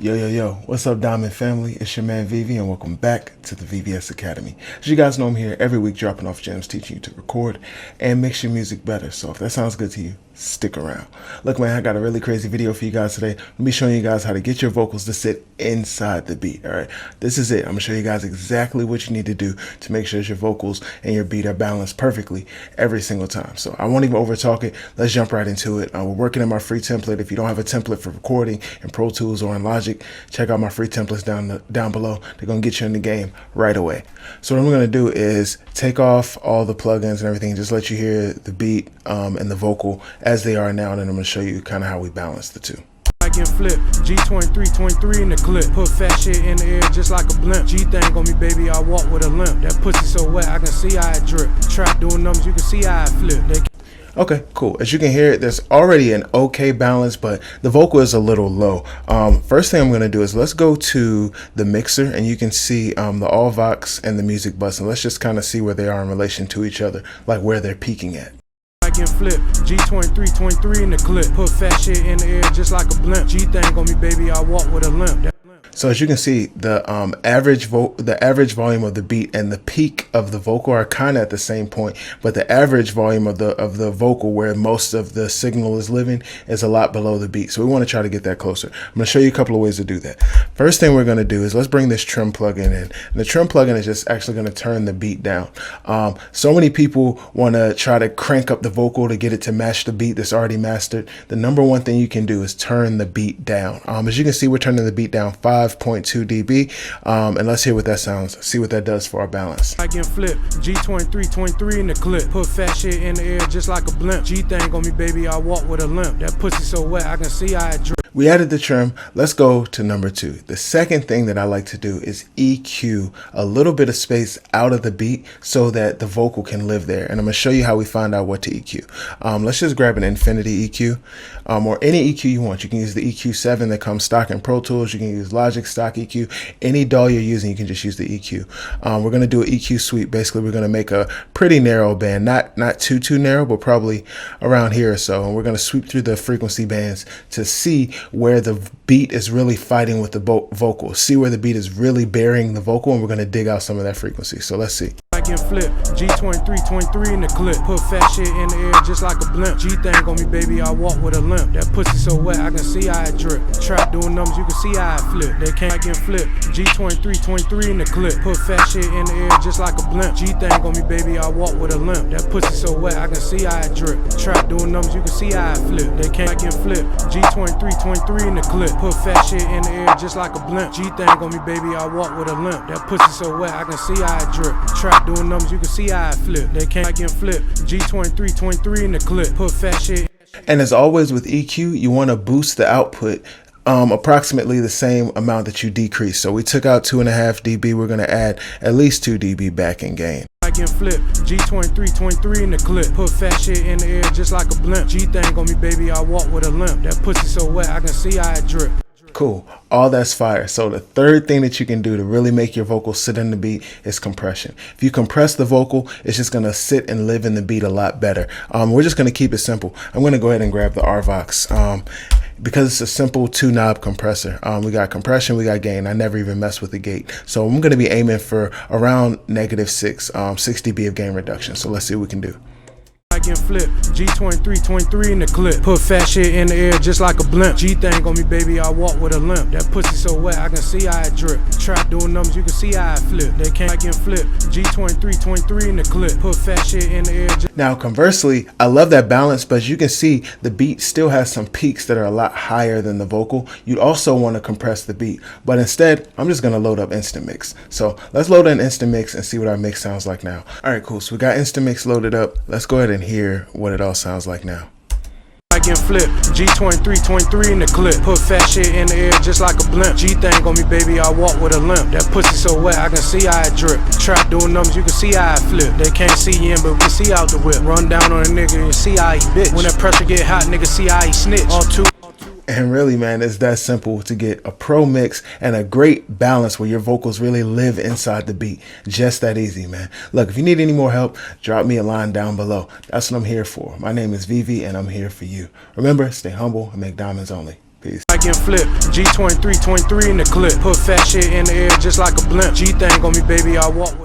Yo, what's up, Diamond family? It's your man Vivi, and welcome back to the VVS Academy. As you guys know, I'm here every week dropping off gems, teaching you to record and mix your music better. So if that sounds good to you, stick around. Look, man, I got a really crazy video for you guys today. I'll be showing you guys how to get your vocals to sit inside the beat. All right, this is it. I'm gonna show you guys exactly what you need to do to make sure that your vocals and your beat are balanced perfectly every single time. So I won't even over talk it. Let's jump right into it. We're working in my free template. If you don't have a template for recording in Pro Tools or in Logic, check out my free templates down below. They're gonna get you in the game right away. So what I'm gonna do is take off all the plugins and everything, just let you hear the beat and the vocal as they are now, and then I'm gonna show you kind of how we balance the two. I get flip, G23 in the clip. Put fat shit in the air just like a blimp. G-thing on me, baby, I walk with a limp. That pussy so wet, I can see how it drip. Trap doing numbers, you can see how it flip. Okay, cool. As you can hear, there's already an okay balance, but the vocal is a little low. First thing I'm going to do is let's go to the mixer, and you can see the AllVox and the music bus, and let's just kind of see where they are in relation to each other, like where they're peaking at. I get flip, G23 in the clip. Put fat shit in the air just like a blimp. G-thing on me, baby, I walk with a limp. So as you can see, the average volume of the beat and the peak of the vocal are kind of at the same point, but the average volume of the vocal, where most of the signal is living, is a lot below the beat. So we want to try to get that closer. I'm going to show you a couple of ways to do that. First thing we're going to do is let's bring this trim plugin in. And the trim plugin is just actually going to turn the beat down. So many people want to try to crank up the vocal to get it to match the beat that's already mastered. The number one thing you can do is turn the beat down. As you can see, we're turning the beat down 5.2 dB, and let's hear what that sounds, see what that does for our balance. I get flip, G23 in the clip. Put fat shit in the air just like a blimp. G-thing on me, baby, I walk with a limp. That pussy so wet, I can see how it drip. We added the trim. Let's go to number 2. The second thing that I like to do is EQ a little bit of space out of the beat so that the vocal can live there. And I'm going to show you how we find out what to EQ. Let's just grab an Infinity EQ, or any EQ you want. You can use the EQ7 that comes stock in Pro Tools. You can use Logic stock EQ. Any DAW you're using, you can just use the EQ. We're going to do an EQ sweep. Basically, we're going to make a pretty narrow band, not too narrow, but probably around here or so. And we're going to sweep through the frequency bands to see where the beat is really fighting with the vocal. See where the beat is really burying the vocal, and we're going to dig out some of that frequency. So let's see. I get flip, G23 in the clip. Put fat shit in the air just like a blimp. G-thing on me, baby, I walk with a limp. That pussy so wet, I can see how it drip. Trap doing numbers, you can see how it flip. They can't get flip, G23 in the clip. Put fat shit in the air just like a blimp. G-thing on me, baby, I walk with a limp. That pussy so wet, I can see how it drip. Trap doing numbers, you can see how it flip. They can't get flip, G23 in the clip. Put fat shit in the air just like a blimp. G-thing on me, baby, I walk with a limp. That pussy so wet, I can see how it drip. Trap doing numbers, you can see how it flip. They can't get flip, G23 in the clip. Put fat shit. And as always with EQ, you want to boost the output approximately the same amount that you decrease. So we took out 2.5 dB. We're going to add at least 2 dB back in gain. I get flip, G23 in the clip. Put fat shit in the air just like a blimp. G-thing on me, baby, I walk with a limp. That pussy so wet, I can see how it drip. Cool. All that's fire. So the third thing that you can do to really make your vocal sit in the beat is compression. If you compress the vocal, it's just going to sit and live in the beat a lot better. We're just going to keep it simple. I'm going to go ahead and grab the AllVox. Because it's a simple 2-knob compressor. We got compression, we got gain. I never even mess with the gate. So I'm going to be aiming for around -6, 6 dB of gain reduction. So let's see what we can do. I get flip, G23 in the clip. Put fat shit in the air just like a blimp. G-thing on me, baby, I walk with a limp. That pussy so wet, I can see how it drip. Trap doing numbers, you can see how it flip. They can't get flip, G23 in the clip. Put fat shit in the air. Now conversely, I love that balance, but as you can see, the beat still has some peaks that are a lot higher than the vocal. You'd also want to compress the beat, but instead, I'm just going to load up Instant Mix. So let's load in Instant Mix and see what our mix sounds like now. All right, cool. So we got Instant Mix loaded up. Let's go ahead and hear what it all sounds like now. I get flip, G23 in the clip. Put fat shit in the air just like a blimp. G-thing on me, baby, I walk with a limp. That pussy so wet, I can see how it drip. Trap doing numbers, you can see how it flip. They can't see you in, but we can see out the whip. Run down on a nigga and see how he bitch. When that pressure get hot, nigga see how he snitch. All two. And really, man, it's that simple to get a pro mix and a great balance where your vocals really live inside the beat. Just that easy, man. Look, if you need any more help, drop me a line down below. That's what I'm here for. My name is Vivi, and I'm here for you. Remember, stay humble and make diamonds only. Peace. I get flipped. G23, 23 in the clip. Put fat shit in the air just like a blimp. G thing on me, baby, I walk with